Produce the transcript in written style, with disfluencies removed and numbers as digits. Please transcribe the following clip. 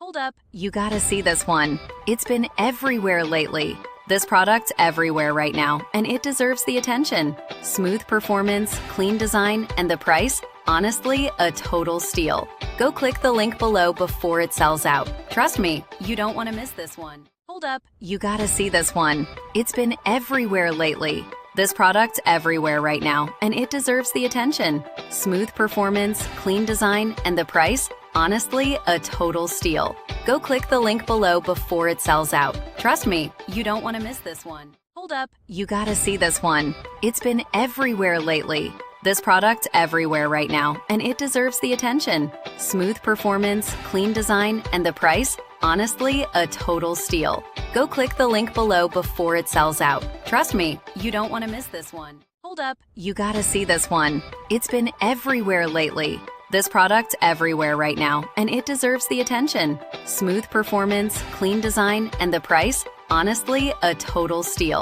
Hold up, you gotta see this one. It's been everywhere lately. This product's everywhere right now, and it deserves the attention. Smooth performance, clean design, and the price? Honestly, a total steal. Go click the link below before it sells out. Trust me, you don't want to miss this one. Hold up, you gotta see this one. It's been everywhere lately. This product's everywhere right now, and it deserves the attention. Smooth performance, clean design, and the price? Honestly, a total steal. Go click the link below before it sells out. Trust me, you don't want to miss this one. Hold up, you gotta see this one. It's been everywhere lately. This product's everywhere right now, and it deserves the attention. Smooth performance, clean design, and the price? Honestly, a total steal. Go click the link below before it sells out. Trust me, you don't want to miss this one. Hold up, you gotta see this one. It's been everywhere lately. This product's everywhere right now, and it deserves the attention. Smooth performance, clean design, and the price? Honestly, a total steal.